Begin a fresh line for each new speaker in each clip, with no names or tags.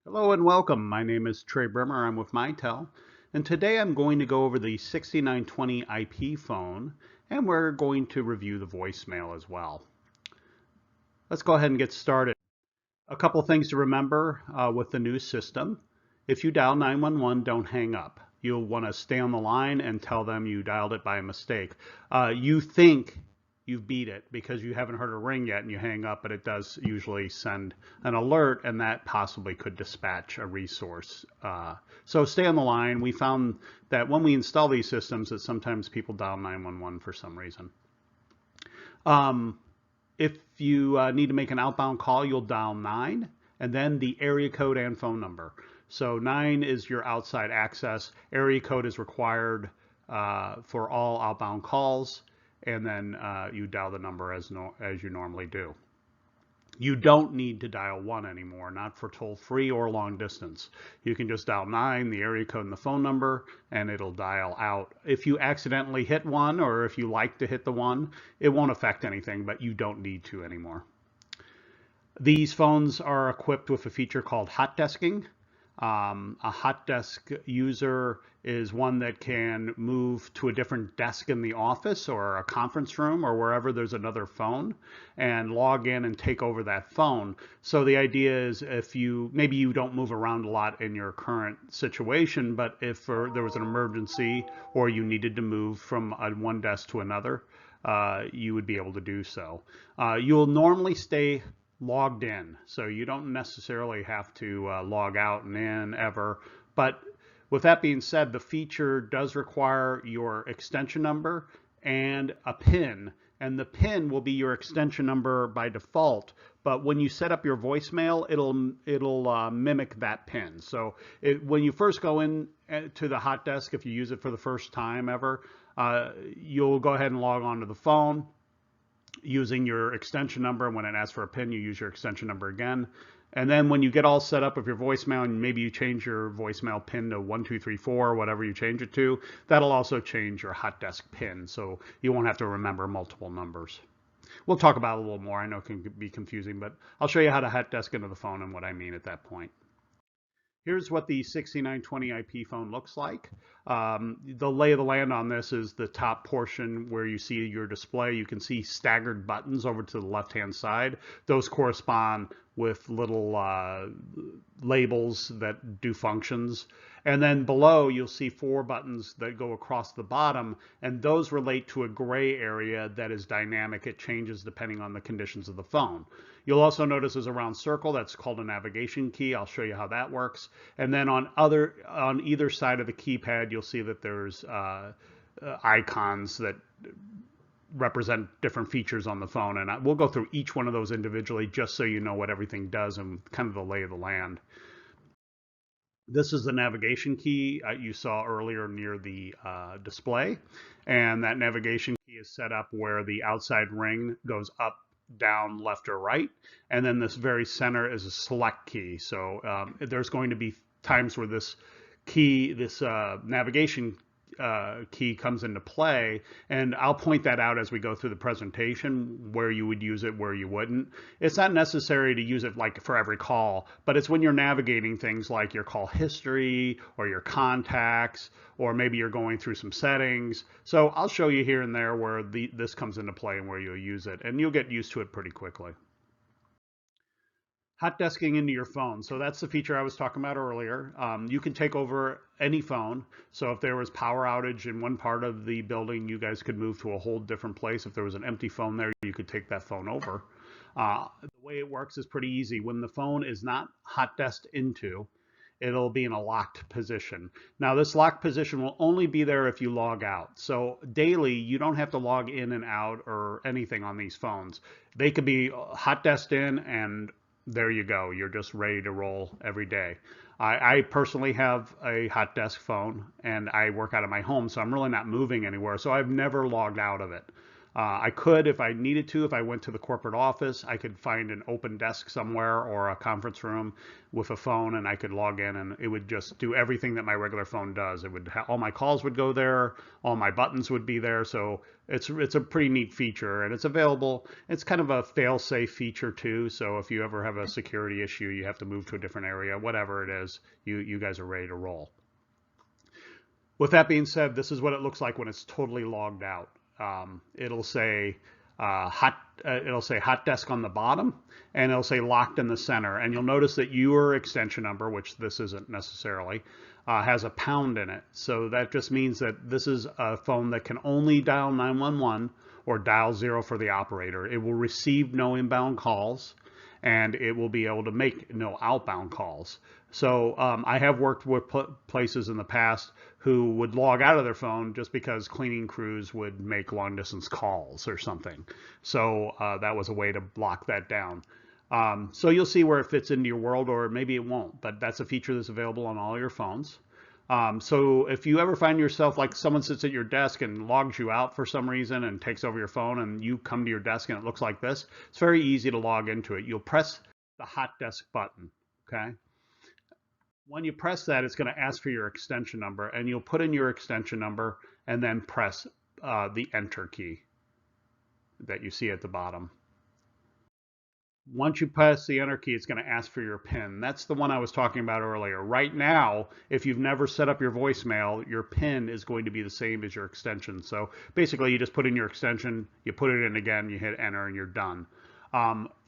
Hello and welcome. My name is Trey Brimmer. I'm with Mitel, and today I'm going to go over the 6920 IP phone, and we're going to review the voicemail as well. Let's go ahead and get started. A couple things to remember with the new system. If you dial 911, don't hang up. You'll want to stay on the line and tell them you dialed it by mistake. You think you've beat it because you haven't heard a ring yet and you hang up, but it does usually send an alert, and that possibly could dispatch a resource. So stay on the line. We found that when we install these systems that sometimes people dial 911 for some reason. If you need to make an outbound call, you'll dial 9 and then the area code and phone number. So 9 is your outside access. Area code is required for all outbound calls, and then you dial the number as you normally do. You don't need to dial 1 anymore, not for toll-free or long distance. You can just dial 9, the area code and the phone number, and it'll dial out. If you accidentally hit 1, or if you like to hit the 1, it won't affect anything, but you don't need to anymore. These phones are equipped with a feature called hot desking. A hot desk user is one that can move to a different desk in the office or a conference room or wherever there's another phone and log in and take over that phone. So the idea is, if maybe you don't move around a lot in your current situation, but if there was an emergency or you needed to move from one desk to another, you would be able to do so. You'll normally stay logged in, so you don't necessarily have to log out and in ever. But with that being said, the feature does require your extension number and a PIN, and the PIN will be your extension number by default. But when you set up your voicemail, it'll mimic that PIN. So when you first go in to the hot desk, if you use it for the first time ever, you'll go ahead and log on to the phone using your extension number, and when it asks for a PIN, you use your extension number again. And then when you get all set up with your voicemail, and maybe you change your voicemail PIN to 1234, whatever you change it to, that'll also change your hot desk PIN, so you won't have to remember multiple numbers. We'll talk about it a little more. I know it can be confusing, but I'll show you how to hot desk into the phone and what I mean at that point. Here's what the 6920 IP phone looks like. The lay of the land on this is the top portion where you see your display. You can see staggered buttons over to the left-hand side. Those correspond with little labels that do functions. And then below, you'll see 4 buttons that go across the bottom, and those relate to a gray area that is dynamic. It changes depending on the conditions of the phone. You'll also notice there's a round circle that's called a navigation key. I'll show you how that works. And then on either side of the keypad, you'll see that there's icons that represent different features on the phone, and we'll go through each one of those individually just so you know what everything does and kind of the lay of the land. This is the navigation key you saw earlier near the display, and that navigation key is set up where the outside ring goes up, down, left, or right, and then this very center is a select key. So there's going to be times where this key, this navigation key comes into play, and I'll point that out as we go through the presentation, where you would use it, where you wouldn't. It's not necessary to use it like for every call, but it's when you're navigating things like your call history or your contacts, or maybe you're going through some settings. So I'll show you here and there where this comes into play and where you'll use it, and you'll get used to it pretty quickly. Hot desking into your phone. So that's the feature I was talking about earlier. You can take over any phone. So if there was power outage in one part of the building, you guys could move to a whole different place. If there was an empty phone there, you could take that phone over. The way it works is pretty easy. When the phone is not hot desked into, it'll be in a locked position. Now, this locked position will only be there if you log out. So daily, you don't have to log in and out or anything on these phones. They could be hot desked in, and there you go. You're just ready to roll every day. I personally have a hot desk phone, and I work out of my home, so I'm really not moving anywhere. So I've never logged out of it. I could, if I needed to, if I went to the corporate office, I could find an open desk somewhere or a conference room with a phone, and I could log in, and it would just do everything that my regular phone does. It would all my calls would go there, all my buttons would be there. So it's a pretty neat feature, and it's available. It's kind of a fail-safe feature too. So if you ever have a security issue, you have to move to a different area, whatever it is, you guys are ready to roll. With that being said, this is what it looks like when it's totally logged out. It'll say hot desk on the bottom, and it'll say locked in the center. And you'll notice that your extension number, which this isn't necessarily, has a pound in it. So that just means that this is a phone that can only dial 911 or dial 0 for the operator. It will receive no inbound calls, and it will be able to make no outbound calls. So I have worked with places in the past who would log out of their phone just because cleaning crews would make long distance calls or something. So that was a way to block that down. So you'll see where it fits into your world, or maybe it won't, but that's a feature that's available on all your phones. So if you ever find yourself, like someone sits at your desk and logs you out for some reason and takes over your phone, and you come to your desk and it looks like this, it's very easy to log into it. You'll press the hot desk button, okay? When you press that, it's going to ask for your extension number, and you'll put in your extension number and then press the enter key that you see at the bottom. Once you press the enter key, it's going to ask for your PIN. That's the one I was talking about earlier. Right now, if you've never set up your voicemail, your PIN is going to be the same as your extension. So basically, you just put in your extension, you put it in again, you hit enter, and you're done.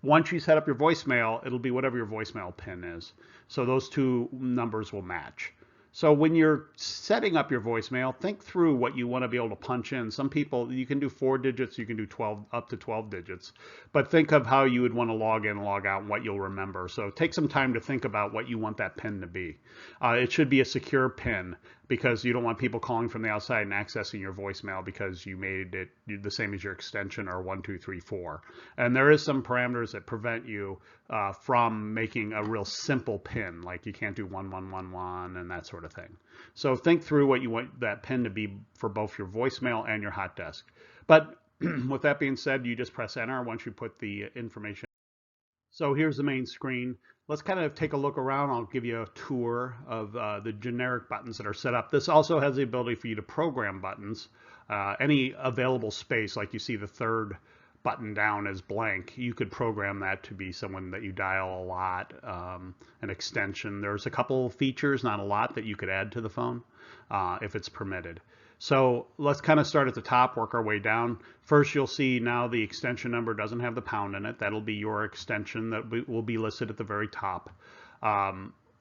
Once you set up your voicemail, it'll be whatever your voicemail PIN is. So those two numbers will match. So when you're setting up your voicemail, think through what you want to be able to punch in. Some people, you can do 4 digits, you can do 12, up to 12 digits, but think of how you would want to log in, log out, and what you'll remember. So take some time to think about what you want that PIN to be. It should be a secure PIN, because you don't want people calling from the outside and accessing your voicemail because you made it the same as your extension or 1, 2, 3, 4. And there is some parameters that prevent you from making a real simple PIN, like you can't do 1111 and that sort of thing. So think through what you want that PIN to be for both your voicemail and your hot desk. But with that being said, you just press enter once you put the information. So here's the main screen. Let's kind of take a look around. I'll give you a tour of the generic buttons that are set up. This also has the ability for you to program buttons. Any available space, like you see the third button down is blank, you could program that to be someone that you dial a lot, an extension. There's a couple features, not a lot, that you could add to the phone if it's permitted. So let's kind of start at the top, work our way down. First, you'll see now the extension number doesn't have the pound in it. That'll be your extension that will be listed at the very top.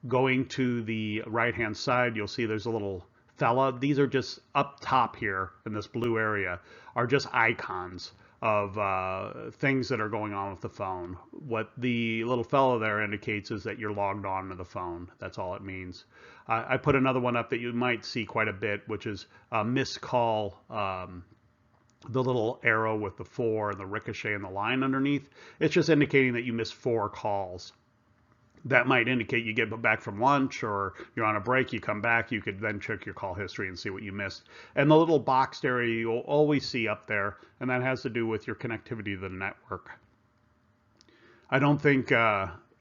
Going to the right-hand side, you'll see there's a little fella. These are just up top here in this blue area, are just icons of things that are going on with the phone. What the little fellow there indicates is that you're logged on to the phone. That's all it means. I put another one up that you might see quite a bit, which is a missed call, the little arrow with the 4 and the ricochet and the line underneath. It's just indicating that you missed 4 calls. That might indicate you get back from lunch or you're on a break, you come back, you could then check your call history and see what you missed. And the little boxed area you'll always see up there, and that has to do with your connectivity to the network. I don't think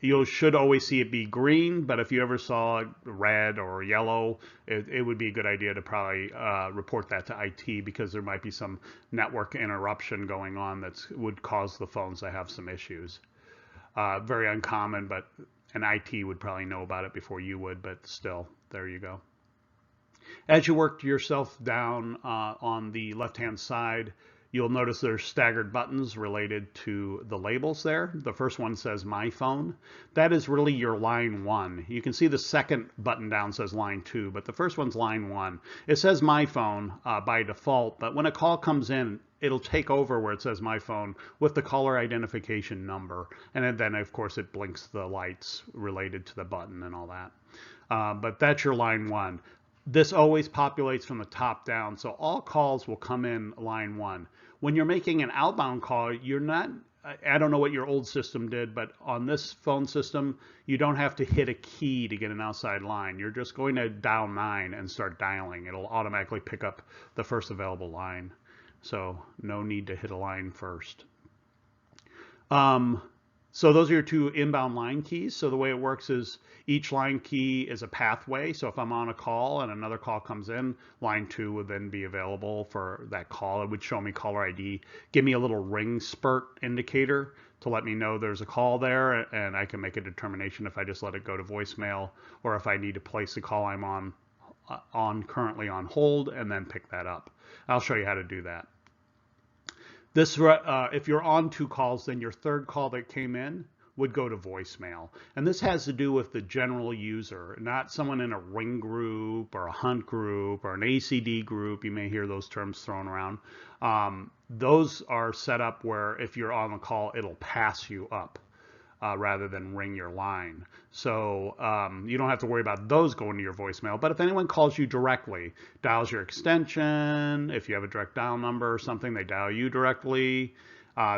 you should always see it be green, but if you ever saw it red or yellow, it would be a good idea to probably report that to IT, because there might be some network interruption going on that would cause the phones to have some issues. Very uncommon, but an IT would probably know about it before you would, but still, there you go. As you work yourself down on the left-hand side, you'll notice there's staggered buttons related to the labels there. The first one says My Phone. That is really your line 1. You can see the second button down says line 2, but the first one's line 1. It says My Phone by default, but when a call comes in, it'll take over where it says My Phone with the caller identification number. And then, of course, it blinks the lights related to the button and all that. But that's your line 1. This always populates from the top down, so all calls will come in line 1. When you're making an outbound call, you're not, I don't know what your old system did, but on this phone system, you don't have to hit a key to get an outside line. You're just going to dial 9 and start dialing. It'll automatically pick up the first available line. So no need to hit a line first. So those are your two inbound line keys. So the way it works is each line key is a pathway. So if I'm on a call and another call comes in, line 2 would then be available for that call. It would show me caller ID, give me a little ring spurt indicator to let me know there's a call there, and I can make a determination if I just let it go to voicemail or if I need to place the call I'm on currently on hold and then pick that up. I'll show you how to do that. This, if you're on 2 calls, then your third call that came in would go to voicemail. And this has to do with the general user, not someone in a ring group or a hunt group or an ACD group. You may hear those terms thrown around. Those are set up where if you're on the call, it'll pass you up. Rather than ring your line. So you don't have to worry about those going to your voicemail. But if anyone calls you directly, dials your extension, if you have a direct dial number or something, they dial you directly,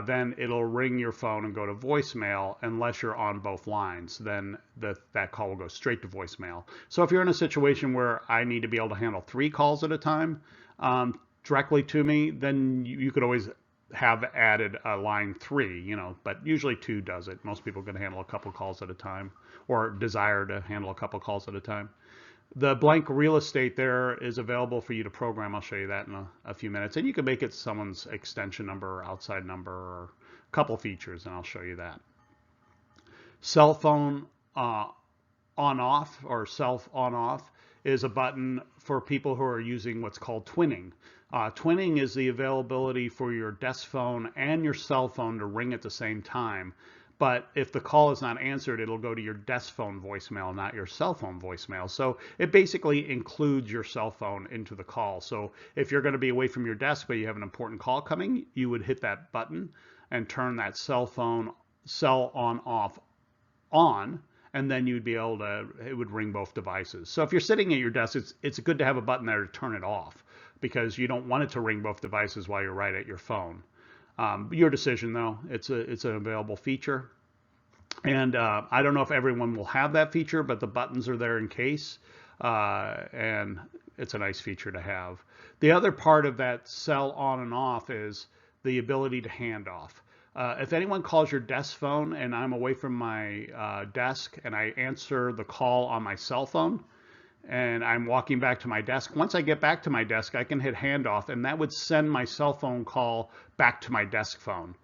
then it'll ring your phone and go to voicemail unless you're on both lines. Then that call will go straight to voicemail. So if you're in a situation where I need to be able to handle 3 calls at a time directly to me, then you could always have added a line 3, but usually 2 does it. Most people can handle a couple calls at a time or desire to handle a couple calls at a time. The blank real estate there is available for you to program. I'll show you that in a few minutes. And you can make it someone's extension number or outside number or a couple features, and I'll show you that. Cell phone on-off or self on-off is a button for people who are using what's called twinning. Twinning is the availability for your desk phone and your cell phone to ring at the same time. But if the call is not answered, it'll go to your desk phone voicemail, not your cell phone voicemail. So it basically includes your cell phone into the call. So if you're going to be away from your desk, but you have an important call coming, you would hit that button and turn that cell on off on, and then you'd be able to, it would ring both devices. So if you're sitting at your desk, it's good to have a button there to turn it off, because you don't want it to ring both devices while you're right at your phone. Your decision though, it's an available feature. And I don't know if everyone will have that feature, but the buttons are there in case, and it's a nice feature to have. The other part of that cell on and off is the ability to hand off. If anyone calls your desk phone and I'm away from my desk and I answer the call on my cell phone and I'm walking back to my desk, once I get back to my desk, I can hit handoff, and that would send my cell phone call back to my desk phone.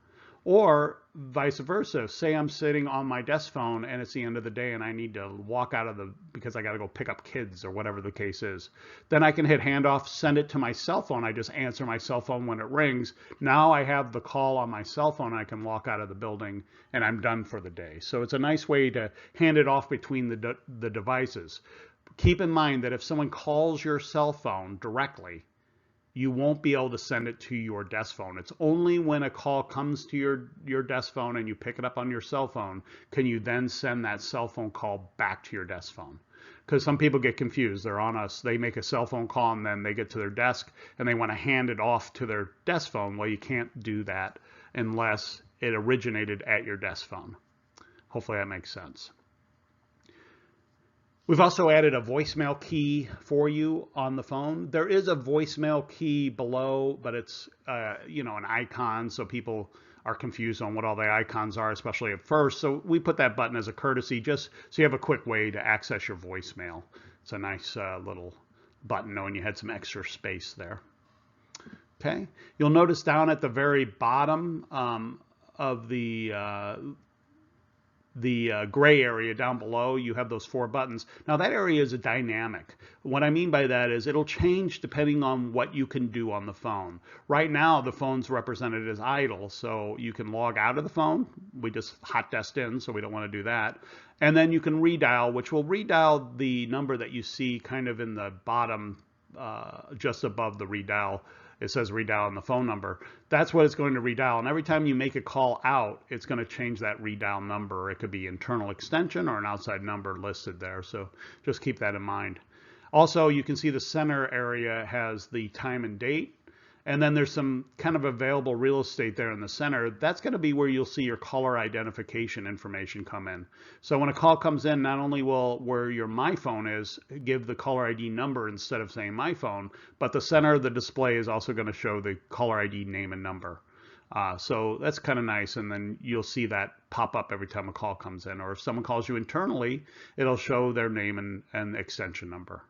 Or vice versa. Say I'm sitting on my desk phone and it's the end of the day and I need to walk out of because I got to go pick up kids or whatever the case is. Then I can hit handoff, send it to my cell phone. I just answer my cell phone when it rings. Now I have the call on my cell phone. I can walk out of the building and I'm done for the day. So it's a nice way to hand it off between the devices. Keep in mind that if someone calls your cell phone directly, you won't be able to send it to your desk phone. It's only when a call comes to your desk phone and you pick it up on your cell phone can you then send that cell phone call back to your desk phone. Because some people get confused. They're on us. They make a cell phone call and then they get to their desk and they want to hand it off to their desk phone. Well, you can't do that unless it originated at your desk phone. Hopefully that makes sense. We've also added a voicemail key for you on the phone. There is a voicemail key below, but it's an icon, so people are confused on what all the icons are, especially at first. So we put that button as a courtesy, just so you have a quick way to access your voicemail. It's a nice little button, knowing you had some extra space there. Okay, you'll notice down at the very bottom of the gray area down below, you have those 4 buttons. Now that area is a dynamic. What I mean by that is it'll change depending on what you can do on the phone. Right now the phone's represented as idle, so you can log out of the phone. We just hot desk in, so we don't want to do that. And then you can redial, which will redial the number that you see kind of in the bottom, just above the redial. It says redial on the phone number. That's what it's going to redial. And every time you make a call out, it's going to change that redial number. It could be internal extension or an outside number listed there. So just keep that in mind. Also, you can see the center area has the time and date. And then there's some kind of available real estate there in the center. That's going to be where you'll see your caller identification information come in. So when a call comes in, not only will where your My Phone is give the caller ID number instead of saying My Phone, but the center of the display is also going to show the caller ID name and number. So that's kind of nice, and then you'll see that pop up every time a call comes in. Or if someone calls you internally, it'll show their name and extension number.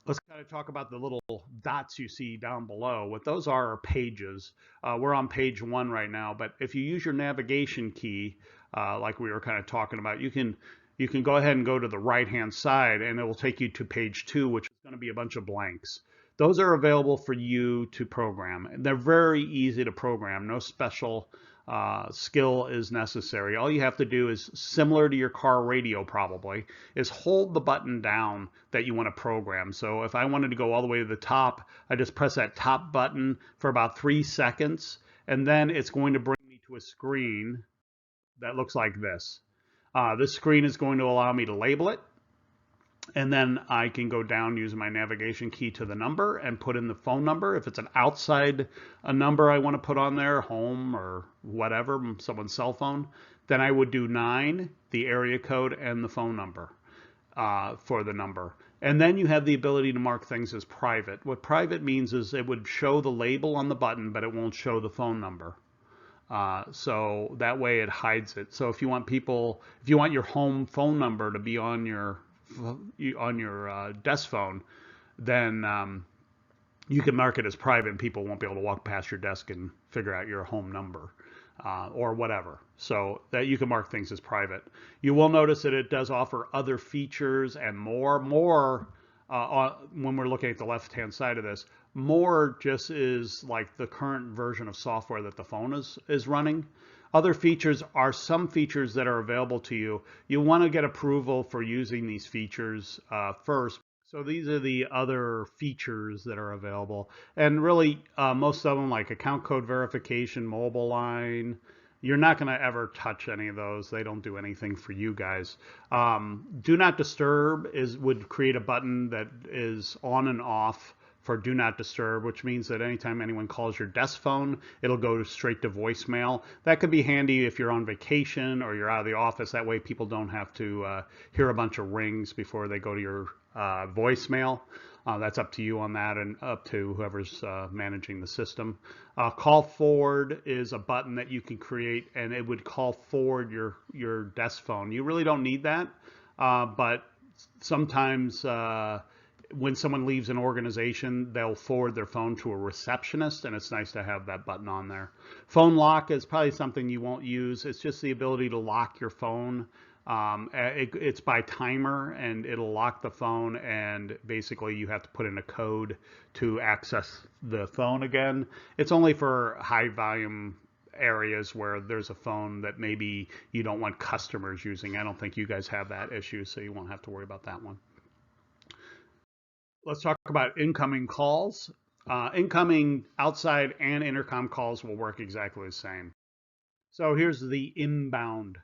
Let's kind of talk about the little dots you see down below. What those are pages. We're on page 1 right now, but if you use your navigation key, like we were kind of talking about, you can go ahead and go to the right-hand side, and it will take you to page 2, which is going to be a bunch of blanks. Those are available for you to program. They're very easy to program. No special skill is necessary. All you have to do is, similar to your car radio probably, is hold the button down that you want to program. So if I wanted to go all the way to the top, I just press that top button for about 3 seconds, and then it's going to bring me to a screen that looks like this. This screen is going to allow me to label it. And then I can go down using my navigation key to the number and put in the phone number. If it's an outside number I want to put on there, home or whatever, someone's cell phone, then I would do 9, the area code, and the phone number for the number. And then you have the ability to mark things as private. What private means is it would show the label on the button, but it won't show the phone number. So that way it hides it. So if you want your home phone number to be on your desk phone, then you can mark it as private, and people won't be able to walk past your desk and figure out your home number or whatever. So that you can mark things as private. You will notice that it does offer other features and more when we're looking at the left-hand side of this. More just is like the current version of software that the phone is running. Other features are some features that are available to you. You want to get approval for using these features first. So these are the other features that are available. And really, most of them, like account code verification, mobile line, you're not going to ever touch any of those. They don't do anything for you guys. Do not disturb would create a button that is on and off for do not disturb, which means that anytime anyone calls your desk phone, it'll go straight to voicemail. That could be handy if you're on vacation or you're out of the office. That way people don't have to hear a bunch of rings before they go to your voicemail. That's up to you on that, and up to whoever's managing the system. Call forward is a button that you can create, and it would call forward your desk phone. You really don't need that, but sometimes when someone leaves an organization, they'll forward their phone to a receptionist, and it's nice to have that button on there. Phone lock is probably something you won't use. It's just the ability to lock your phone. It's by timer, and it'll lock the phone, and basically you have to put in a code to access the phone again. It's only for high volume areas where there's a phone that maybe you don't want customers using. I don't think you guys have that issue, so you won't have to worry about that one. Let's talk about incoming calls. Incoming outside and intercom calls will work exactly the same. So here's the inbound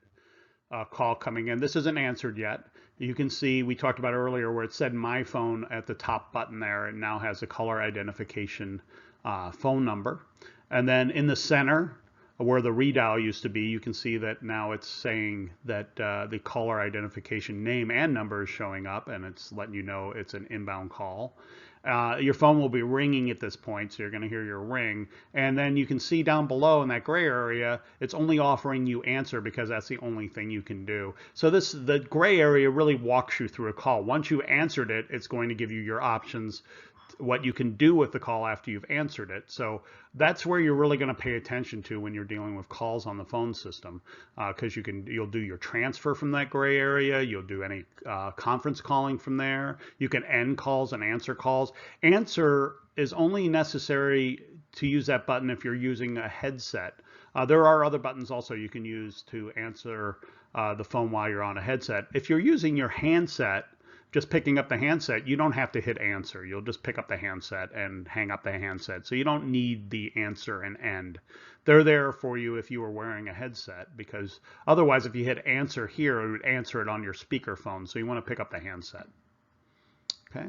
call coming in. This isn't answered yet. You can see we talked about earlier where it said My Phone at the top button there. It now has a caller identification phone number. And then in the center, where the redial used to be, you can see that now it's saying that the caller identification name and number is showing up, and it's letting you know it's an inbound call. Your phone will be ringing at this point, so you're going to hear your ring. And then you can see down below in that gray area, it's only offering you answer because that's the only thing you can do. So the gray area really walks you through a call. Once you answered it, it's going to give you your options, what you can do with the call after you've answered it. So that's where you're really going to pay attention to when you're dealing with calls on the phone system, because you'll do your transfer from that gray area. You'll do any conference calling from there. You can end calls and answer calls. Answer is only necessary to use that button if you're using a headset. There are other buttons also you can use to answer the phone while you're on a headset. If you're using your handset, just picking up the handset, you don't have to hit answer. You'll just pick up the handset and hang up the handset. So you don't need the answer and end. They're there for you if you were wearing a headset, because otherwise if you hit answer here, it would answer it on your speakerphone. So you want to pick up the handset. Okay,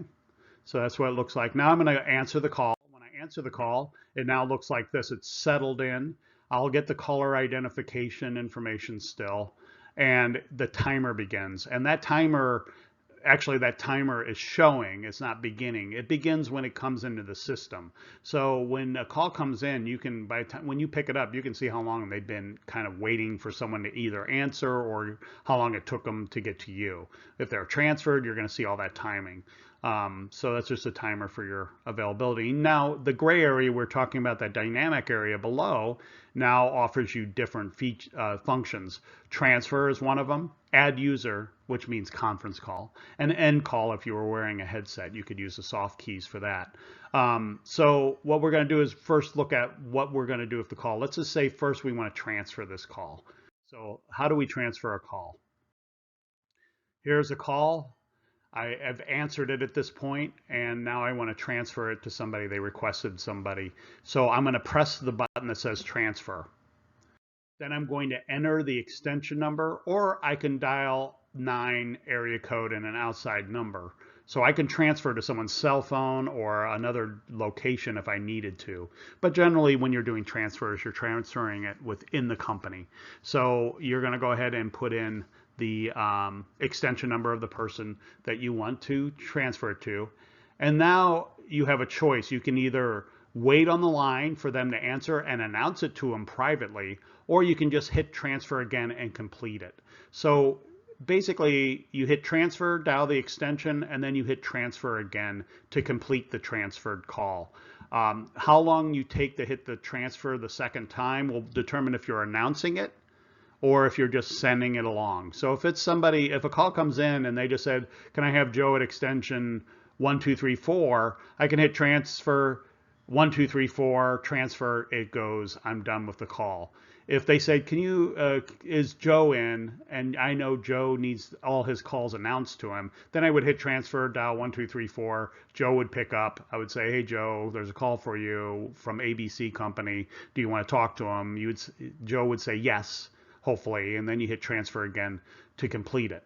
so that's what it looks like. Now I'm going to answer the call. When answer the call, it now looks like this. It's settled in. I'll get the caller identification information still, and the timer begins. And that timer, actually that timer is showing, it's not beginning. It begins when it comes into the system. So when a call comes in, you can, by the time when you pick it up, you can see how long they've been kind of waiting for someone to either answer or how long it took them to get to you. If they're transferred, you're going to see all that timing. So that's just a timer for your availability. Now, the gray area, we're talking about that dynamic area below, now offers you different functions. Transfer is one of them. Add user, which means conference call. And end call, if you were wearing a headset, you could use the soft keys for that. So what we're going to do is first look at what we're going to do with the call. Let's just say first we want to transfer this call. So how do we transfer a call? Here's a call. I have answered it at this point, and now I want to transfer it to somebody. They requested somebody. So I'm going to press the button that says transfer. Then I'm going to enter the extension number, or I can dial 9 area code and an outside number. So I can transfer to someone's cell phone or another location if I needed to. But generally, when you're doing transfers, you're transferring it within the company. So you're going to go ahead and put in the extension number of the person that you want to transfer it to. And now you have a choice. You can either wait on the line for them to answer and announce it to them privately, or you can just hit transfer again and complete it. So basically, you hit transfer, dial the extension, and then you hit transfer again to complete the transferred call. How long you take to hit the transfer the second time will determine if you're announcing it or if you're just sending it along. So if it's somebody, if a call comes in and they just said, can I have Joe at extension 1234, I can hit transfer 1234, transfer, it goes, I'm done with the call. If they said, can you, is Joe in, and I know Joe needs all his calls announced to him, then I would hit transfer, dial 1234, Joe would pick up. I would say, hey Joe, there's a call for you from ABC company. Do you want to talk to him? Joe would say yes, hopefully, and then you hit transfer again to complete it.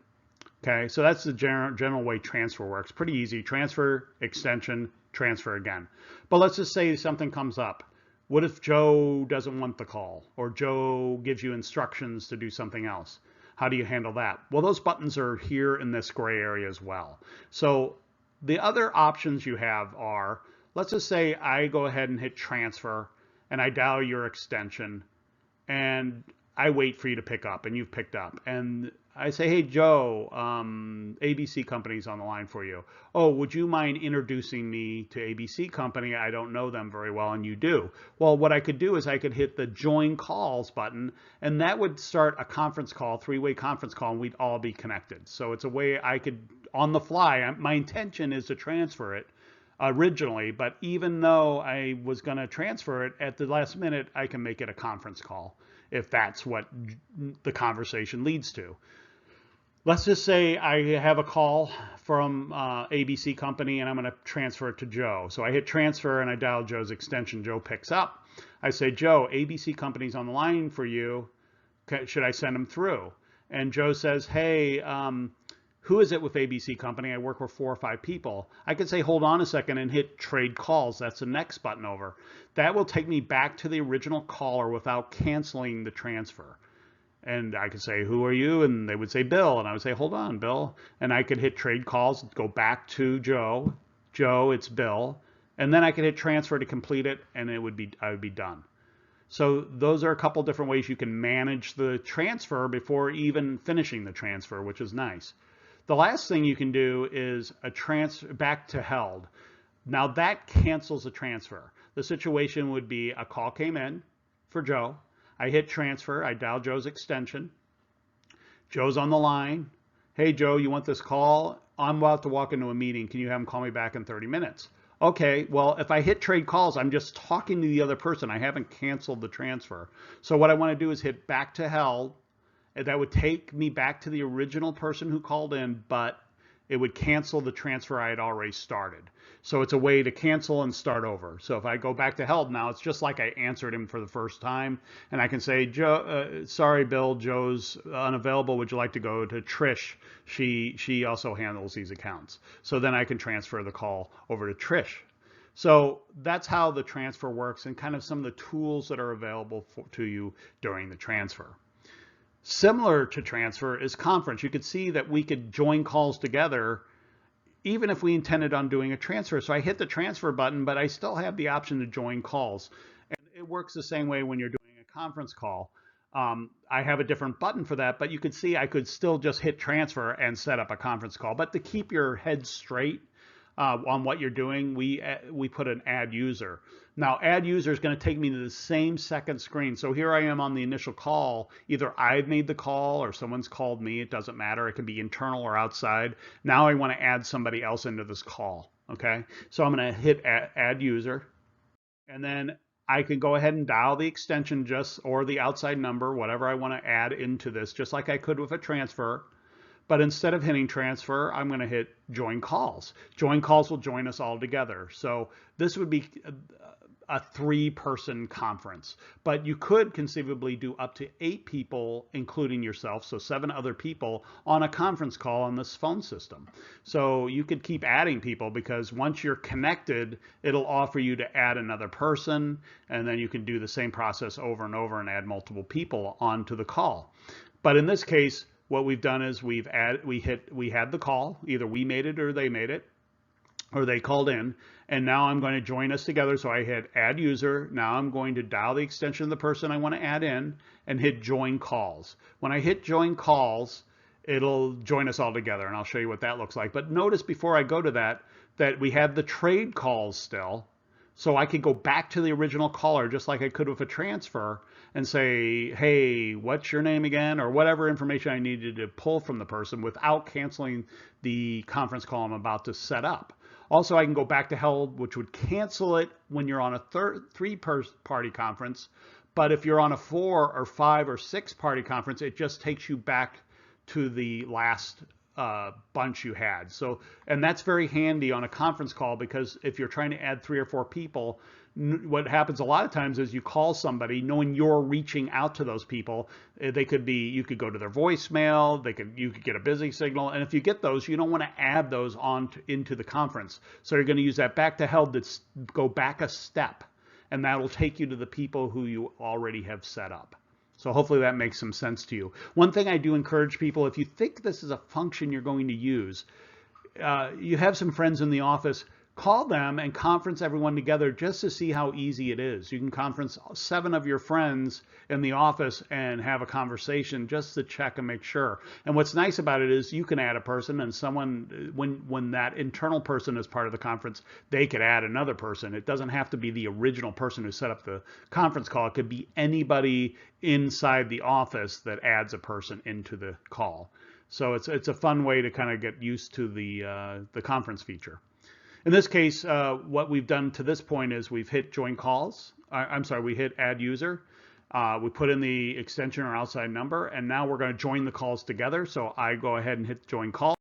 Okay, so that's the general way transfer works. Pretty easy. Transfer, extension, transfer again. But let's just say something comes up. What if Joe doesn't want the call, or Joe gives you instructions to do something else? How do you handle that? Well, those buttons are here in this gray area as well. So the other options you have are, let's just say I go ahead and hit transfer and I dial your extension and I wait for you to pick up, and you've picked up. And I say, hey, Joe, ABC company's on the line for you. Oh, would you mind introducing me to ABC company? I don't know them very well, and you do. Well, what I could do is I could hit the join calls button, and that would start a conference call, three-way conference call, and we'd all be connected. So it's a way I could, on the fly, my intention is to transfer it originally, but even though I was going to transfer it at the last minute, I can make it a conference call if that's what the conversation leads to. Let's just say I have a call from ABC company and I'm going to transfer it to Joe. So I hit transfer and I dial Joe's extension. Joe picks up. I say, Joe, ABC company's on the line for you. Should I send him through? And Joe says, hey, who is it with ABC company? I work with 4 or 5 people. I could say, hold on a second and hit trade calls. That's the next button over. That will take me back to the original caller without canceling the transfer. And I could say, who are you? And they would say, Bill. And I would say, hold on, Bill. And I could hit trade calls, go back to Joe. Joe, it's Bill. And then I could hit transfer to complete it, and I would be done. So those are a couple different ways you can manage the transfer before even finishing the transfer, which is nice. The last thing you can do is a transfer back to held. Now that cancels a transfer. The situation would be a call came in for Joe. I hit transfer. I dial Joe's extension. Joe's on the line. Hey, Joe, you want this call? I'm about to walk into a meeting. Can you have him call me back in 30 minutes? Okay, well, if I hit trade calls, I'm just talking to the other person. I haven't canceled the transfer. So what I want to do is hit back to held. That would take me back to the original person who called in, but it would cancel the transfer I had already started. So it's a way to cancel and start over. So if I go back to held now, it's just like I answered him for the first time. And I can say, Joe, sorry, Bill, Joe's unavailable. Would you like to go to Trish? She also handles these accounts. So then I can transfer the call over to Trish. So that's how the transfer works and kind of some of the tools that are available to you during the transfer. Similar to transfer is conference. You could see that we could join calls together even if we intended on doing a transfer. So I hit the transfer button, but I still have the option to join calls. And it works the same way when you're doing a conference call. I have a different button for that, but you could see I could still just hit transfer and set up a conference call. But to keep your head straight on what you're doing, we put an add user. Now, add user is going to take me to the same second screen. So here I am on the initial call. Either I've made the call or someone's called me. It doesn't matter. It can be internal or outside. Now I want to add somebody else into this call. Okay, so I'm going to hit add user, and then I can go ahead and dial the extension or the outside number, whatever I want to add into this, just like I could with a transfer. But instead of hitting transfer, I'm going to hit join calls. Join calls will join us all together. So this would be a 3-person conference, but you could conceivably do up to 8 people, including yourself, so 7 other people on a conference call on this phone system. So you could keep adding people, because once you're connected, it'll offer you to add another person, and then you can do the same process over and over and add multiple people onto the call. But in this case, what we've done is we had the call, either we made it or they made it, or they called in, and now I'm going to join us together. So I hit add user. Now I'm going to dial the extension of the person I want to add in and hit join calls. When I hit join calls, it'll join us all together, and I'll show you what that looks like. But notice before I go to that we have the trade calls still. So I could go back to the original caller just like I could with a transfer and say, hey, what's your name again? Or whatever information I needed to pull from the person without canceling the conference call I'm about to set up. Also, I can go back to held, which would cancel it when you're on a 3-party conference. But if you're on a 4 or 5 or 6-party conference, it just takes you back to the last bunch you had. So, and that's very handy on a conference call, because if you're trying to add 3 or 4 people, what happens a lot of times is you call somebody knowing you're reaching out to those people. They could be, you could go to their voicemail, you could get a busy signal, and if you get those, you don't want to add those into the conference. So you're going to use that back to held, that's go back a step, and that'll take you to the people who you already have set up. So hopefully that makes some sense to you. One thing I do encourage people, if you think this is a function you're going to use, you have some friends in the office, call them and conference everyone together just to see how easy it is. You can conference 7 of your friends in the office and have a conversation just to check and make sure. And what's nice about it is you can add a person, and someone, when that internal person is part of the conference, they could add another person. It doesn't have to be the original person who set up the conference call. It could be anybody inside the office that adds a person into the call. So it's a fun way to kind of get used to the conference feature. In this case, what we've done to this point is we've hit join calls. We hit add user. We put in the extension or outside number, and now we're going to join the calls together. So I go ahead and hit join call.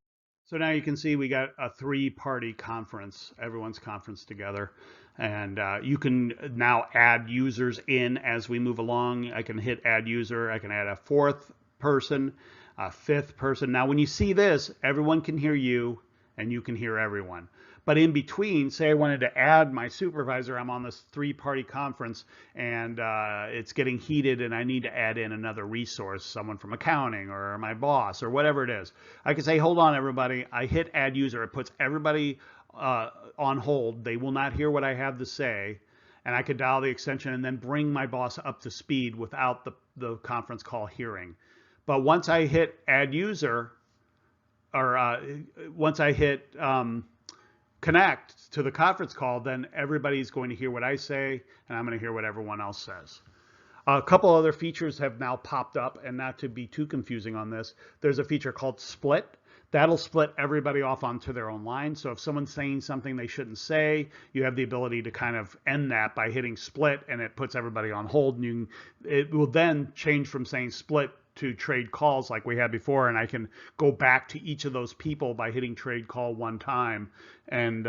So now you can see we got a 3-party conference, everyone's conference together. And you can now add users in as we move along. I can hit add user. I can add a 4th person, a 5th person. Now when you see this, everyone can hear you and you can hear everyone. But in between, say I wanted to add my supervisor, I'm on this 3-party conference, and it's getting heated and I need to add in another resource, someone from accounting or my boss or whatever it is. I can say, hold on everybody, I hit add user. It puts everybody on hold. They will not hear what I have to say. And I could dial the extension and then bring my boss up to speed without the conference call hearing. But once I hit add user, or once I hit connect to the conference call, then everybody's going to hear what I say, and I'm going to hear what everyone else says. A couple other features have now popped up, and not to be too confusing on this, there's a feature called split. That'll split everybody off onto their own line. So if someone's saying something they shouldn't say, you have the ability to kind of end that by hitting split, and it puts everybody on hold. And it will then change from saying split to trade calls like we had before, and I can go back to each of those people by hitting trade call one time and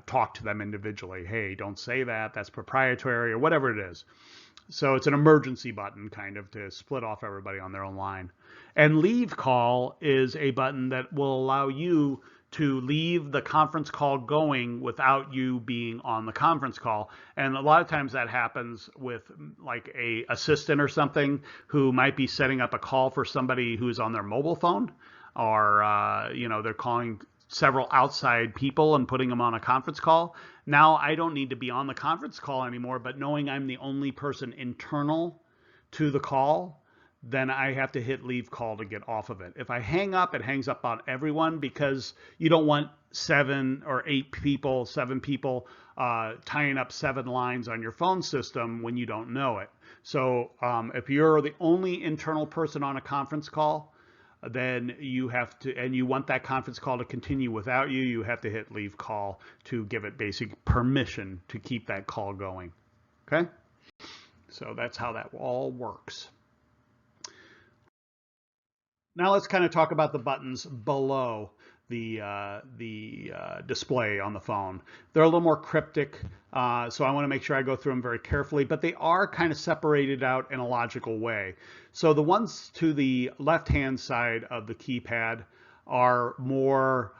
talk to them individually. Hey, don't say that, that's proprietary, or whatever it is. So it's an emergency button kind of to split off everybody on their own line. And leave call is a button that will allow you to leave the conference call going without you being on the conference call. And a lot of times that happens with like a assistant or something who might be setting up a call for somebody who's on their mobile phone, or they're calling several outside people and putting them on a conference call. Now I don't need to be on the conference call anymore, but knowing I'm the only person internal to the call, then I have to hit leave call to get off of it. If I hang up, it hangs up on everyone, because you don't want 7 or 8 people, 7 people tying up 7 lines on your phone system when you don't know it. So if you're the only internal person on a conference call, then you have to, and you want that conference call to continue without you, you have to hit leave call to give it basic permission to keep that call going. Okay? So that's how that all works. Now let's kind of talk about the buttons below the display on the phone. They're a little more cryptic, so I want to make sure I go through them very carefully, but they are kind of separated out in a logical way. So the ones to the left-hand side of the keypad are more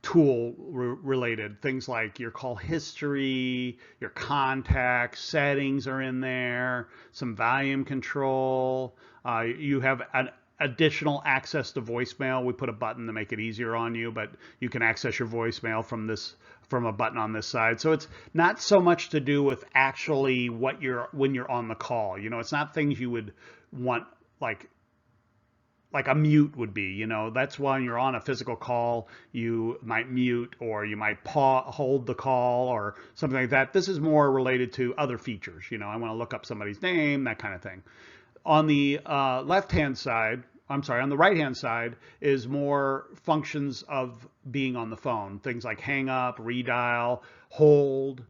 tool related. Things like your call history, your contacts, settings are in there, some volume control. You have an additional access to voicemail. We put a button to make it easier on you, but you can access your voicemail from a button on this side. So it's not so much to do with actually when you're on the call. It's not things you would want like a mute would be. That's when you're on a physical call, you might mute, or you might hold the call or something like that. This is more related to other features. I want to look up somebody's name, that kind of thing. On the left-hand side, on the right-hand side is more functions of being on the phone. Things like hang up, redial, hold,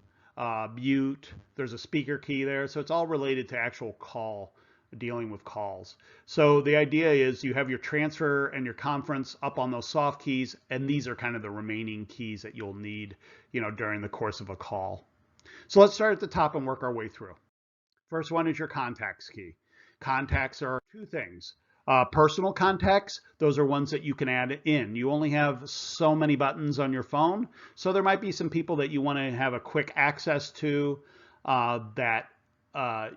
mute. There's a speaker key there. So it's all related to actual call, dealing with calls. So the idea is you have your transfer and your conference up on those soft keys, and these are kind of the remaining keys that you'll need, during the course of a call. So let's start at the top and work our way through. First one is your contacts key. Contacts are 2 things. Personal contacts, those are ones that you can add in. You only have so many buttons on your phone, so there might be some people that you want to have a quick access to that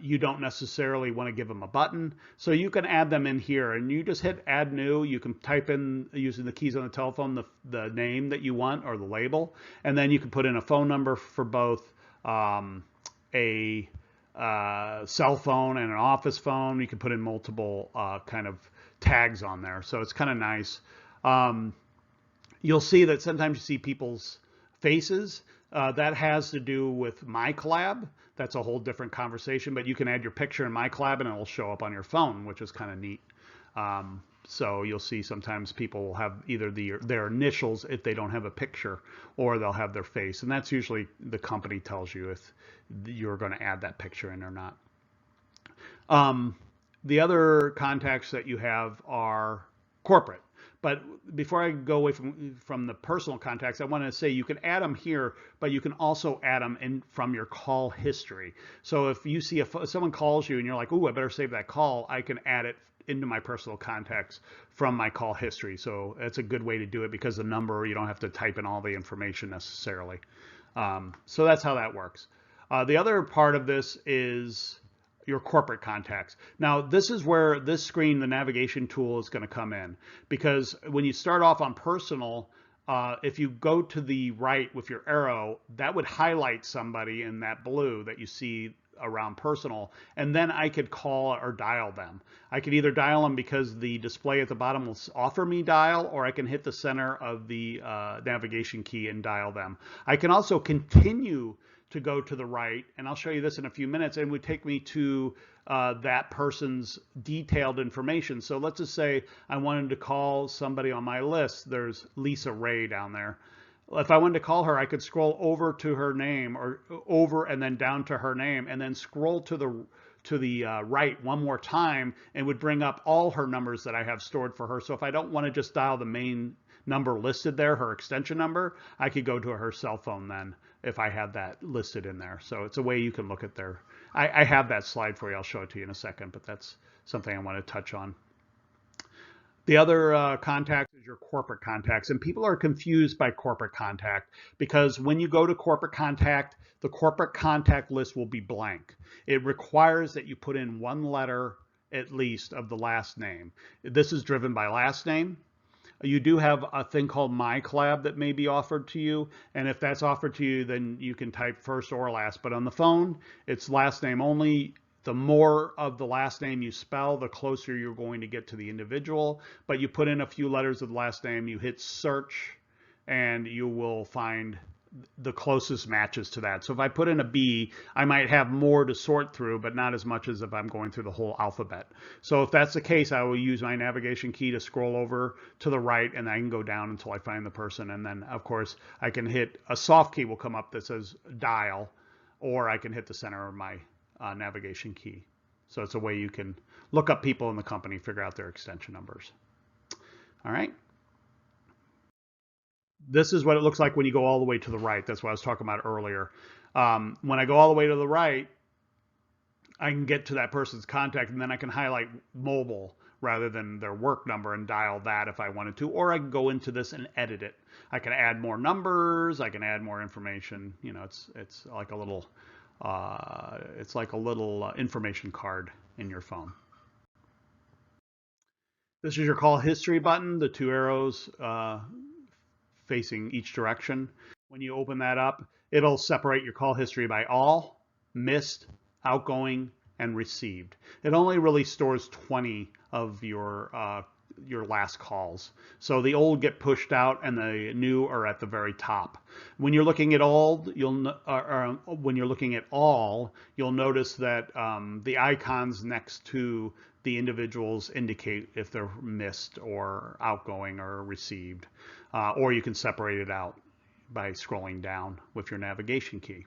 you don't necessarily want to give them a button. So you can add them in here, and you just hit add new. You can type in, using the keys on the telephone, the name that you want or the label, and then you can put in a phone number for both a cell phone and an office phone. You can put in multiple kind of tags on there, so it's kind of nice. You'll see that sometimes you see people's faces. That has to do with MyCollab. That's a whole different conversation, but you can add your picture in MyCollab and it'll show up on your phone, which is kind of neat. So you'll see sometimes people will have either their initials if they don't have a picture, or they'll have their face, and that's usually the company tells you if you're going to add that picture in or not. The other contacts that you have are corporate. But before I go away from the personal contacts, I want to say you can add them here, but you can also add them in from your call history. So if you see if someone calls you and you're like, "Ooh, I better save that call," I can add it into my personal contacts from my call history. So that's a good way to do it, because the number, you don't have to type in all the information necessarily. So that's how that works. The other part of this is your corporate contacts. Now, this is where this screen, the navigation tool, is going to come in, because when you start off on personal, if you go to the right with your arrow, that would highlight somebody in that blue that you see around personal, and then I could call or dial them. I could either dial them because the display at the bottom will offer me dial, or I can hit the center of the navigation key and dial them. I can also continue to go to the right, and I'll show you this in a few minutes, and it would take me to that person's detailed information. So let's just say I wanted to call somebody on my list. There's Lisa Ray down there. If I wanted to call her, I could scroll over to her name, or over and then down to her name, and then scroll to the right one more time, and would bring up all her numbers that I have stored for her. So if I don't want to just dial the main number listed there, her extension number, I could go to her cell phone then if I had that listed in there. So it's a way you can look at their, I have that slide for you. I'll show it to you in a second, but that's something I want to touch on. The other contact is is your corporate contacts. And people are confused by corporate contact because when you go to corporate contact, the corporate contact list will be blank. It requires that you put in one letter at least of the last name. This is driven by last name. You do have a thing called My Collab that may be offered to you. And if that's offered to you, then you can type first or last. But on the phone, it's last name only. The more of the last name you spell, the closer you're going to get to the individual. But you put in a few letters of the last name, you hit search, and you will find the closest matches to that. So if I put in a B, I might have more to sort through, but not as much as if I'm going through the whole alphabet. So if that's the case, I will use my navigation key to scroll over to the right, and I can go down until I find the person. And then, of course, I can hit a soft key will come up that says dial, or I can hit the center of my navigation key. So it's a way you can look up people in the company, figure out their extension numbers. All right. This is what it looks like when you go all the way to the right. That's what I was talking about earlier. When I go all the way to the right, I can get to that person's contact, and then I can highlight mobile rather than their work number and dial that if I wanted to, or I can go into this and edit it. I can add more numbers. I can add more information. You know, it's like a little information card in your phone. This is your call history button, the two arrows facing each direction. When you open that up, it'll separate your call history by all, missed, outgoing, and received. It only really stores 20 of your last calls. So the old get pushed out and the new are at the very top. When you're looking at all, when you're looking at all, you'll notice that the icons next to the individuals indicate if they're missed or outgoing or received, or you can separate it out by scrolling down with your navigation key.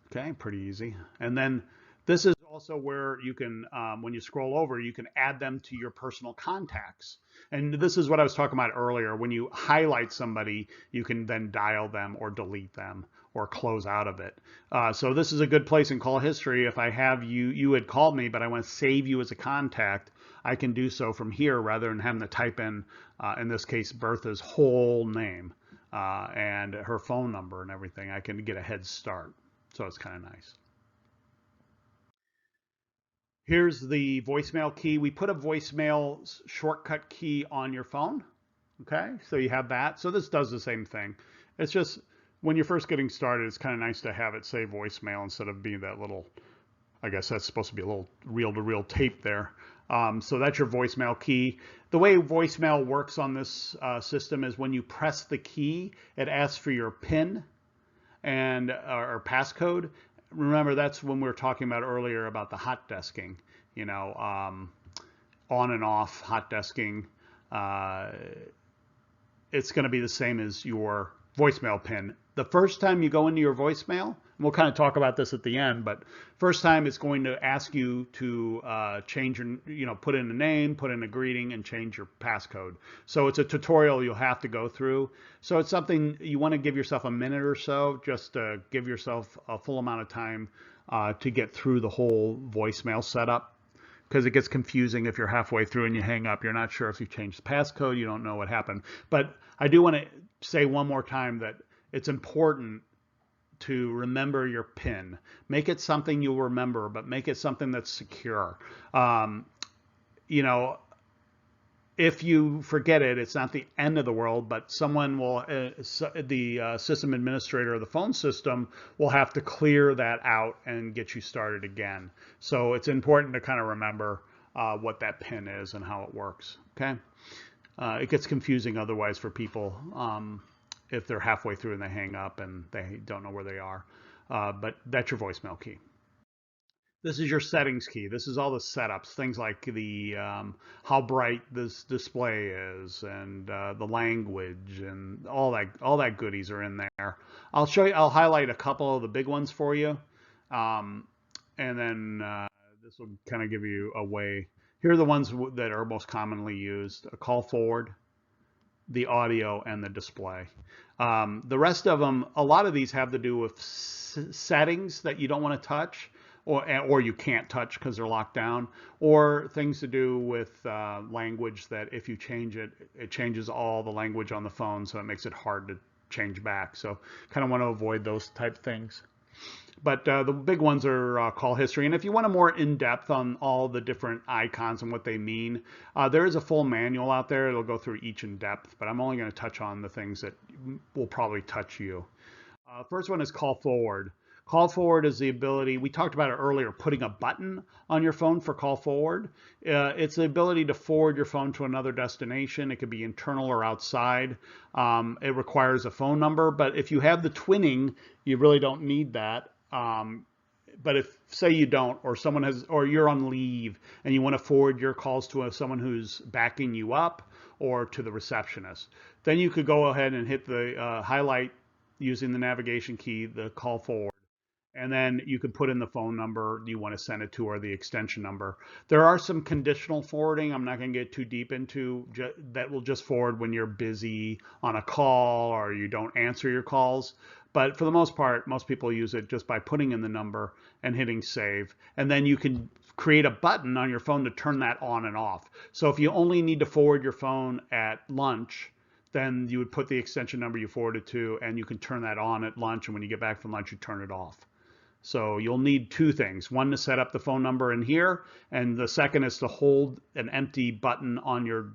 Okay, pretty easy. And then this is also where you can, when you scroll over, you can add them to your personal contacts. And this is what I was talking about earlier. When you highlight somebody, you can then dial them or delete them or close out of it. So this is a good place in call history. If I have you had called me, but I want to save you as a contact, I can do so from here rather than having to type in this case, Bertha's whole name and her phone number and everything. I can get a head start. So it's kind of nice. Here's the voicemail key. We put a voicemail shortcut key on your phone. Okay, so you have that. So this does the same thing. It's just when you're first getting started, it's kind of nice to have it say voicemail instead of being that little, I guess that's supposed to be a little reel-to-reel tape there. So that's your voicemail key. The way voicemail works on this system is when you press the key, it asks for your PIN and or passcode. Remember, that's when we were talking about earlier about the hot desking, you know, on and off hot desking. It's going to be the same as your voicemail pin. The first time you go into your voicemail, and we'll kind of talk about this at the end, but first time it's going to ask you to change your, put in a name, put in a greeting, and change your passcode. So it's a tutorial you'll have to go through. So it's something you want to give yourself a minute or so, just to give yourself a full amount of time to get through the whole voicemail setup. Because it gets confusing if you're halfway through and you hang up. You're not sure if you've changed the passcode. You don't know what happened. But I do want to say one more time that it's important to remember your PIN. Make it something you'll remember, but make it something that's secure. If you forget it, it's not the end of the world, but someone will, the system administrator of the phone system will have to clear that out and get you started again. So it's important to kind of remember what that PIN is and how it works, okay? It gets confusing otherwise for people if they're halfway through and they hang up and they don't know where they are. But that's your voicemail key. This is your settings key. This is all the setups, things like the how bright this display is and the language and all that goodies are in there. I'll show you. I'll highlight a couple of the big ones for you, and then this will kind of give you a way. Here are the ones that are most commonly used: a call forward, the audio, and the display. The rest of them, a lot of these have to do with settings that you don't want to touch, or you can't touch because they're locked down, or things to do with language that if you change it, it changes all the language on the phone, so it makes it hard to change back. So kind of want to avoid those type things. But the big ones are call history. And if you want a more in-depth on all the different icons and what they mean, there is a full manual out there. It'll go through each in depth, but I'm only going to touch on the things that will probably touch you. First one is call forward. Call forward is the ability, we talked about it earlier, putting a button on your phone for call forward. It's the ability to forward your phone to another destination. It could be internal or outside. It requires a phone number, but if you have the twinning, you really don't need that. But if, say you don't, or someone has, or you're on leave and you want to forward your calls to someone who's backing you up or to the receptionist, then you could go ahead and hit the highlight using the navigation key, the call forward. And then you could put in the phone number you want to send it to or the extension number. There are some conditional forwarding I'm not going to get too deep into that will just forward when you're busy on a call or you don't answer your calls. But for the most part, most people use it just by putting in the number and hitting save. And then you can create a button on your phone to turn that on and off. So if you only need to forward your phone at lunch, then you would put the extension number you forwarded to, and you can turn that on at lunch. And when you get back from lunch, you turn it off. So you'll need two things. One, to set up the phone number in here, and the second is to hold an empty button on your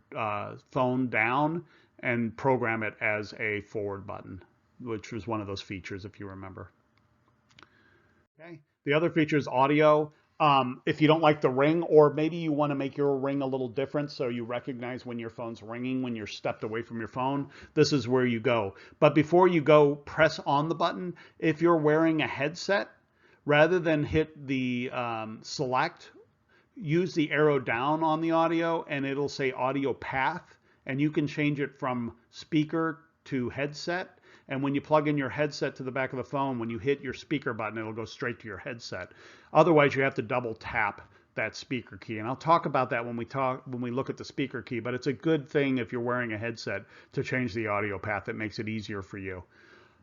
phone down and program it as a forward button, which was one of those features, if you remember. Okay. The other feature is audio. If you don't like the ring, or maybe you want to make your ring a little different so you recognize when your phone's ringing when you're stepped away from your phone, this is where you go. But before you go, press on the button. If you're wearing a headset, rather than hit the select, use the arrow down on the audio and it'll say audio path, and you can change it from speaker to headset. And when you plug in your headset to the back of the phone, when you hit your speaker button, it'll go straight to your headset. Otherwise, you have to double tap that speaker key. And I'll talk about that when we look at the speaker key, but it's a good thing if you're wearing a headset to change the audio path. It makes it easier for you.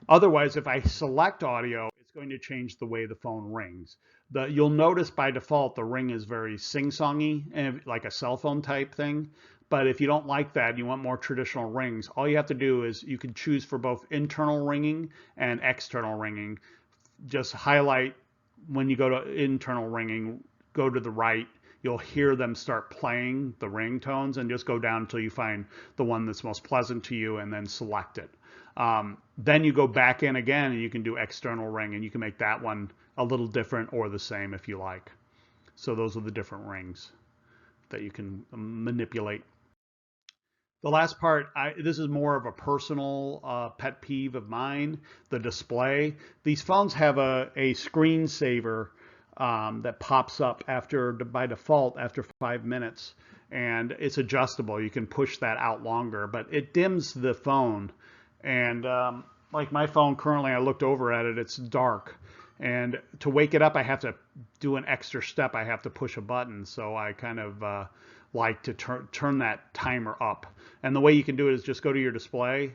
Otherwise, if I select audio, it's going to change the way the phone rings. You'll notice by default the ring is very sing-songy, like a cell phone type thing. But if you don't like that, you want more traditional rings, all you have to do is you can choose for both internal ringing and external ringing. Just highlight when you go to internal ringing, go to the right, you'll hear them start playing the ringtones, and just go down until you find the one that's most pleasant to you and then select it. Then you go back in again and you can do external ring, and you can make that one a little different or the same if you like. So those are the different rings that you can manipulate. The last part, this is more of a personal pet peeve of mine, the display. These phones have a screensaver that pops up by default after 5 minutes, and it's adjustable. You can push that out longer, but it dims the phone. And like my phone currently, I looked over at it, it's dark. And to wake it up, I have to do an extra step. I have to push a button. So I kind of like to turn that timer up. And the way you can do it is just go to your display,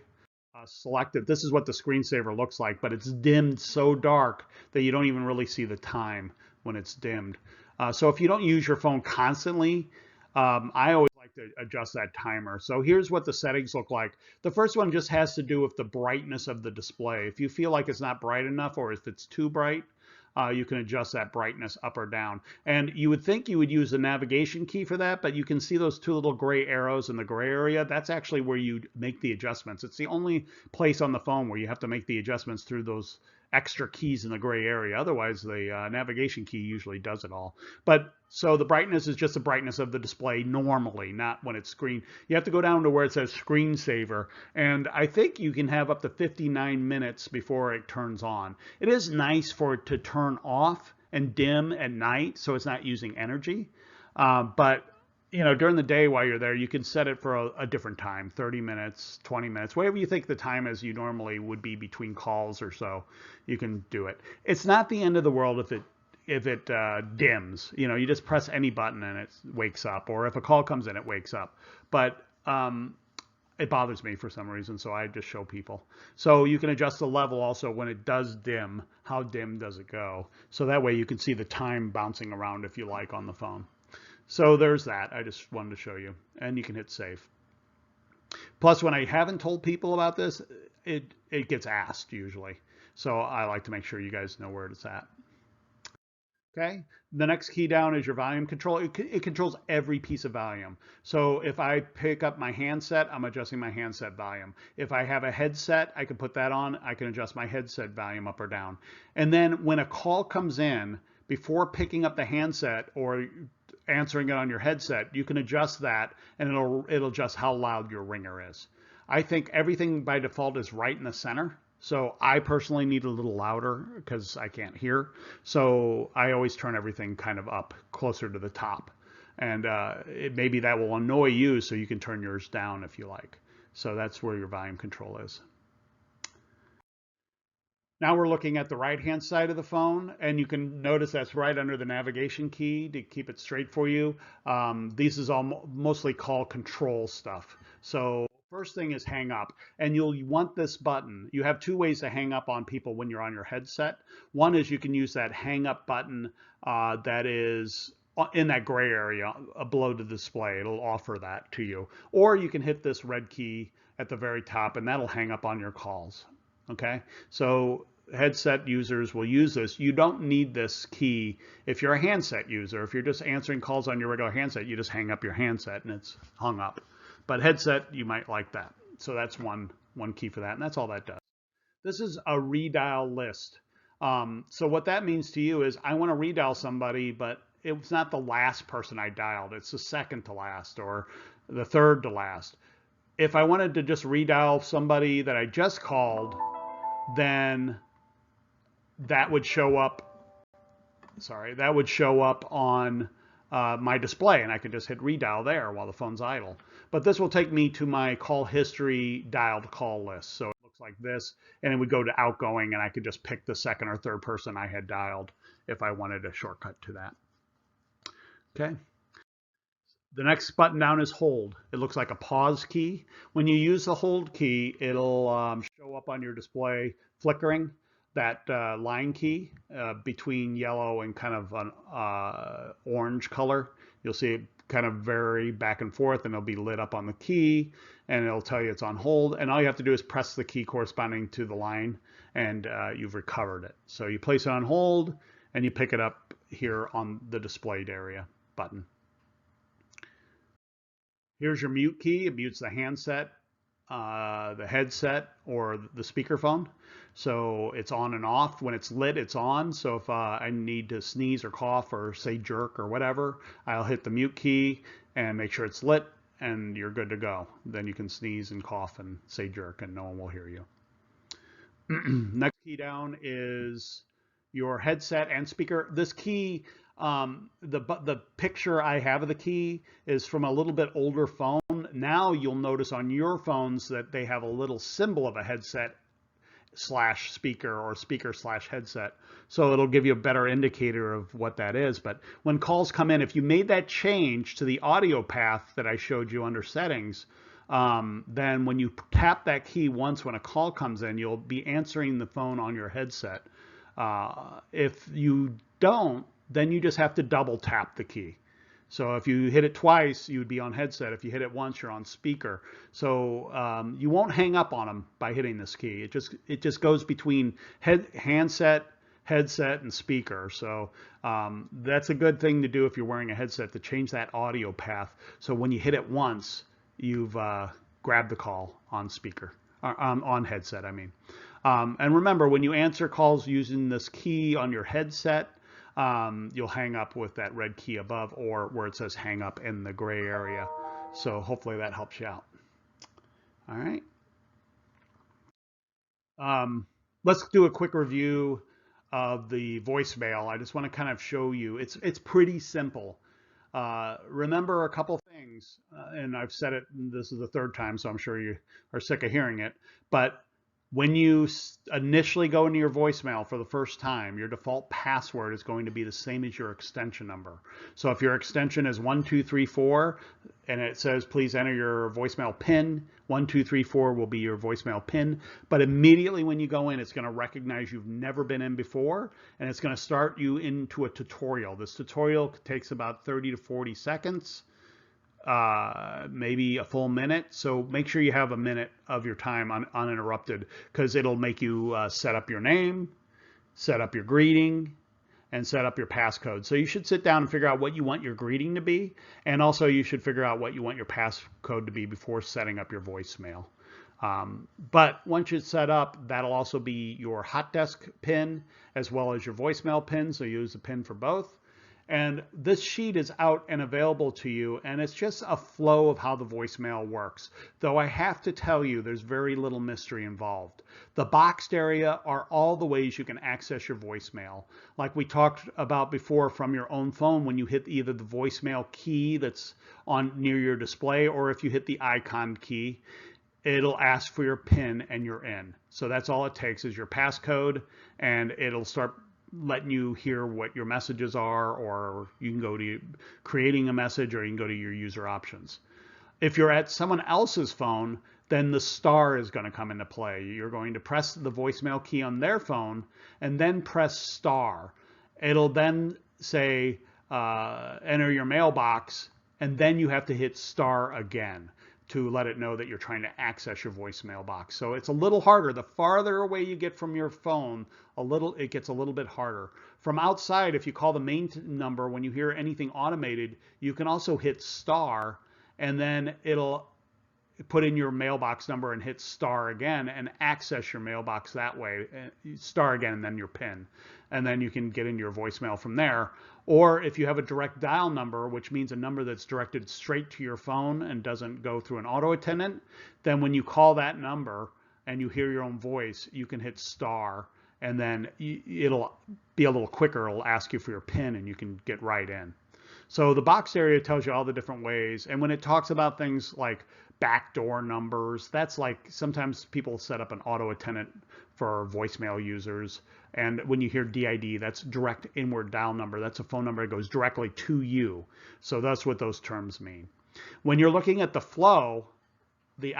select it. This is what the screensaver looks like, but it's dimmed so dark that you don't even really see the time when it's dimmed. So if you don't use your phone constantly, I always like to adjust that timer. So here's what the settings look like. The first one just has to do with the brightness of the display. If you feel like it's not bright enough, or if it's too bright, you can adjust that brightness up or down. And you would think you would use the navigation key for that, but you can see those two little gray arrows in the gray area. That's actually where you make the adjustments. It's the only place on the phone where you have to make the adjustments through those extra keys in the gray area. Otherwise, the navigation key usually does it all. But so the brightness is just the brightness of the display normally, not when it's screen. You have to go down to where it says screensaver, and I think you can have up to 59 minutes before it turns on. It is nice for it to turn off and dim at night, so it's not using energy. But you know, during the day while you're there, you can set it for a different time, 30 minutes, 20 minutes, whatever you think the time is you normally would be between calls or so, you can do it. It's not the end of the world if it dims. You know, you just press any button and it wakes up, or if a call comes in, it wakes up. But it bothers me for some reason, so I just show people. So you can adjust the level also when it does dim. How dim does it go? So that way you can see the time bouncing around if you like on the phone. So there's that. I just wanted to show you. And you can hit save. Plus, when I haven't told people about this, it gets asked usually. So I like to make sure you guys know where it's at. Okay. The next key down is your volume control. It controls every piece of volume. So if I pick up my handset, I'm adjusting my handset volume. If I have a headset, I can put that on. I can adjust my headset volume up or down. And then when a call comes in, before picking up the handset or answering it on your headset, you can adjust that and it'll adjust how loud your ringer is. I think everything by default is right in the center. So I personally need a little louder because I can't hear. So I always turn everything kind of up closer to the top. And maybe that will annoy you, so you can turn yours down if you like. So that's where your volume control is. Now we're looking at the right-hand side of the phone, and you can notice that's right under the navigation key to keep it straight for you. This is all mostly call control stuff. So first thing is hang up, and you'll want this button. You have two ways to hang up on people when you're on your headset. One is you can use that hang up button that is in that gray area below the display. It'll offer that to you. Or you can hit this red key at the very top, and that'll hang up on your calls. Okay, so headset users will use this. You don't need this key if you're a handset user. If you're just answering calls on your regular handset, you just hang up your handset and it's hung up. But headset, you might like that. So that's one key for that, and that's all that does. This is a redial list. So what that means to you is I want to redial somebody, but it's not the last person I dialed. It's the second to last or the third to last. If I wanted to just redial somebody that I just called, then that would show up. Sorry, that would show up on my display, and I can just hit redial there while the phone's idle. But this will take me to my call history dialed call list. So it looks like this, and it would go to outgoing, and I could just pick the second or third person I had dialed if I wanted a shortcut to that. Okay. The next button down is hold. It looks like a pause key. When you use the hold key, it'll show up on your display flickering, that line key between yellow and kind of an orange color. You'll see it kind of vary back and forth, and it'll be lit up on the key, and it'll tell you it's on hold. And all you have to do is press the key corresponding to the line, and you've recovered it. So you place it on hold, and you pick it up here on the displayed area button. Here's your mute key. It mutes the handset, the headset, or the speakerphone. So it's on and off. When it's lit, it's on. So if I need to sneeze or cough or say jerk or whatever, I'll hit the mute key and make sure it's lit, and you're good to go. Then you can sneeze and cough and say jerk, and no one will hear you. Next key down is your headset and speaker. This key, the picture I have of the key is from a little bit older phone. Now you'll notice on your phones that they have a little symbol of a headset slash speaker or speaker slash headset. So it'll give you a better indicator of what that is. But when calls come in, if you made that change to the audio path that I showed you under settings, then when you tap that key once when a call comes in, you'll be answering the phone on your headset. If you don't, then you just have to double tap the key. So if you hit it twice, you would be on headset. If you hit it once, you're on speaker. So you won't hang up on them by hitting this key. It just goes between handset, headset, and speaker. So that's a good thing to do if you're wearing a headset, to change that audio path. So when you hit it once, you've grabbed the call on speaker, on headset, I mean. And remember, when you answer calls using this key on your headset, you'll hang up with that red key above, or where it says hang up in the gray area. So hopefully that helps you out. All right. Let's do a quick review of the voicemail. I just want to kind of show you. It's pretty simple. Remember a couple things, and I've said it, this is the third time, so I'm sure you are sick of hearing it, but When you initially go into your voicemail for the first time, your default password is going to be the same as your extension number. So if your extension is 1234 and it says please enter your voicemail PIN, 1234 will be your voicemail PIN. But immediately when you go in, it's going to recognize you've never been in before, and it's going to start you into a tutorial. This tutorial takes about 30 to 40 seconds. Maybe a full minute. So make sure you have a minute of your time uninterrupted, because it'll make you set up your name, set up your greeting, and set up your passcode. So you should sit down and figure out what you want your greeting to be, and also you should figure out what you want your passcode to be before setting up your voicemail. But once it's set up, that'll also be your hot desk pin as well as your voicemail pin. So use the pin for both. And this sheet is out and available to you, and it's just a flow of how the voicemail works. Though I have to tell you, there's very little mystery involved. The boxed area are all the ways you can access your voicemail. Like we talked about before, from your own phone, when you hit either the voicemail key that's on near your display, or if you hit the icon key, it'll ask for your PIN and you're in. So that's all it takes is your passcode, and it'll start letting you hear what your messages are, or you can go to creating a message, or you can go to your user options. If you're at someone else's phone, then the star is going to come into play. You're going to press the voicemail key on their phone and then press star. It'll then say enter your mailbox, and then you have to hit star again to let it know that you're trying to access your voicemail box. So it's a little harder. The farther away you get from your phone, it gets a little bit harder. From outside, if you call the main number, when you hear anything automated, you can also hit star, and then it'll put in your mailbox number and hit star again and access your mailbox that way. Star again and then your PIN. And then you can get into your voicemail from there. Or if you have a direct dial number, which means a number that's directed straight to your phone and doesn't go through an auto attendant, then when you call that number and you hear your own voice, you can hit star, and then it'll be a little quicker. It'll ask you for your PIN and you can get right in. So the box area tells you all the different ways. And when it talks about things like backdoor numbers, that's like sometimes people set up an auto attendant for voicemail users. And when you hear DID, that's direct inward dial number. That's a phone number that goes directly to you. So that's what those terms mean. When you're looking at the flow, the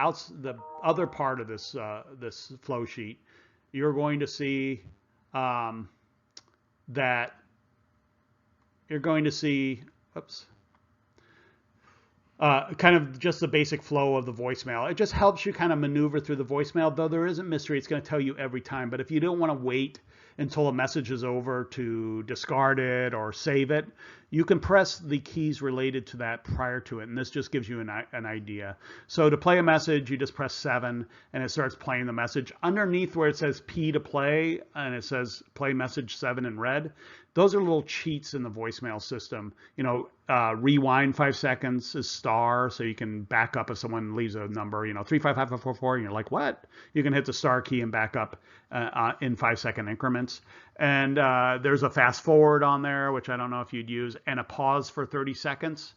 other part of this this flow sheet, you're going to see that you're going to see, oops, kind of just the basic flow of the voicemail. It just helps you kind of maneuver through the voicemail, though there isn't mystery. It's going to tell you every time. But if you don't want to wait until a message is over to discard it or save it, you can press the keys related to that prior to it. And this just gives you an idea. So to play a message, you just press 7 and it starts playing the message. Underneath where it says P to play and it says play message 7 in red, those are little cheats in the voicemail system. You know, rewind 5 seconds is star, so you can back up if someone leaves a number, 355544, and you're like, what? You can hit the star key and back up in 5-second increments. And there's a fast forward on there, which I don't know if you'd use, and a pause for 30 seconds.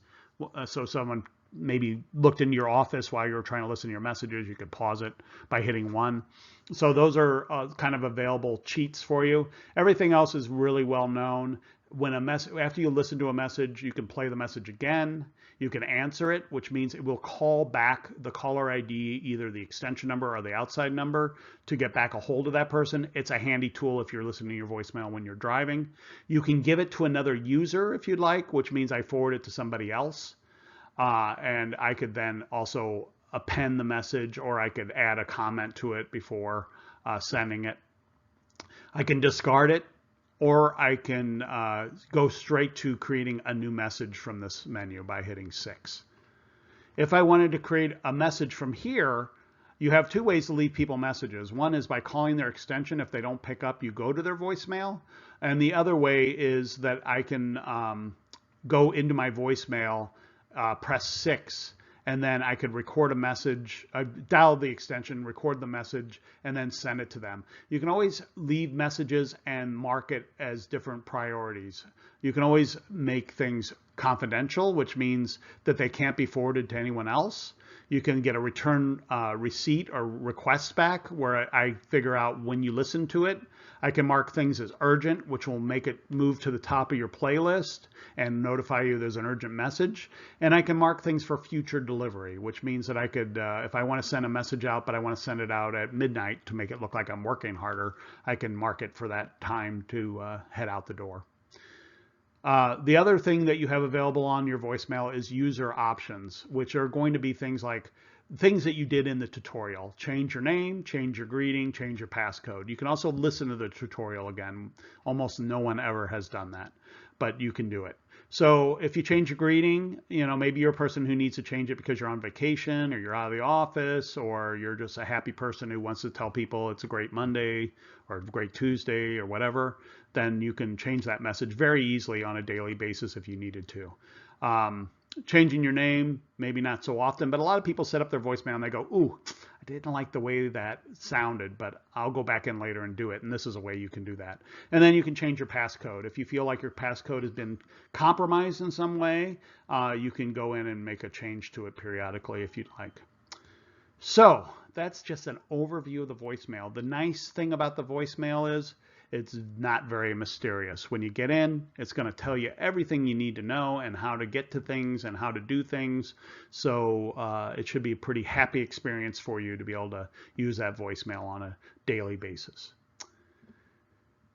So someone maybe looked into your office while you were trying to listen to your messages, you could pause it by hitting 1. So those are kind of available cheats for you. Everything else is really well known. When after you listen to a message, you can play the message again. You can answer it, which means it will call back the caller ID, either the extension number or the outside number, to get back a hold of that person. It's a handy tool if you're listening to your voicemail when you're driving. You can give it to another user if you'd like, which means I forward it to somebody else. And I could then also append the message, or I could add a comment to it before sending it. I can discard it, or I can go straight to creating a new message from this menu by hitting 6. If I wanted to create a message from here, you have 2 ways to leave people messages. One is by calling their extension. If they don't pick up, you go to their voicemail. And the other way is that I can go into my voicemail, press 6, and then I could record a message, dial the extension, record the message, and then send it to them. You can always leave messages and mark it as different priorities. You can always make things confidential, which means that they can't be forwarded to anyone else. You can get a return receipt or request back where I figure out when you listen to it. I can mark things as urgent, which will make it move to the top of your playlist and notify you there's an urgent message. And I can mark things for future delivery, which means that I could, if I want to send a message out, but I want to send it out at midnight to make it look like I'm working harder, I can mark it for that time to head out the door. The other thing that you have available on your voicemail is user options, which are going to be things like things that you did in the tutorial. Change your name, change your greeting, change your passcode. You can also listen to the tutorial again. Almost no one ever has done that, but you can do it. So if you change your greeting, maybe you're a person who needs to change it because you're on vacation or you're out of the office, or you're just a happy person who wants to tell people it's a great Monday or a great Tuesday or whatever, then you can change that message very easily on a daily basis if you needed to. Changing your name, maybe not so often, but a lot of people set up their voicemail and they go, ooh, I didn't like the way that sounded, but I'll go back in later and do it. And this is a way you can do that. And then you can change your passcode. If you feel like your passcode has been compromised in some way, you can go in and make a change to it periodically if you'd like. So that's just an overview of the voicemail. The nice thing about the voicemail is it's not very mysterious. When you get in, it's going to tell you everything you need to know and how to get to things and how to do things. So it should be a pretty happy experience for you to be able to use that voicemail on a daily basis.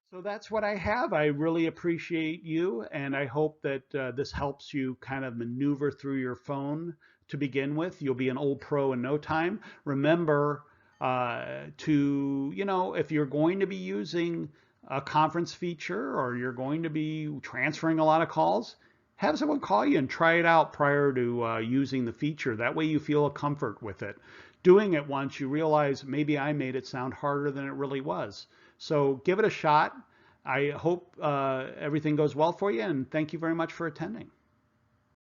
So that's what I have. I really appreciate you, and I hope that this helps you kind of maneuver through your phone to begin with. You'll be an old pro in no time. Remember if you're going to be using a conference feature or you're going to be transferring a lot of calls, have someone call you and try it out prior to using the feature. That way you feel a comfort with it. Doing it once, you realize maybe I made it sound harder than it really was. So give it a shot. I hope everything goes well for you, and thank you very much for attending.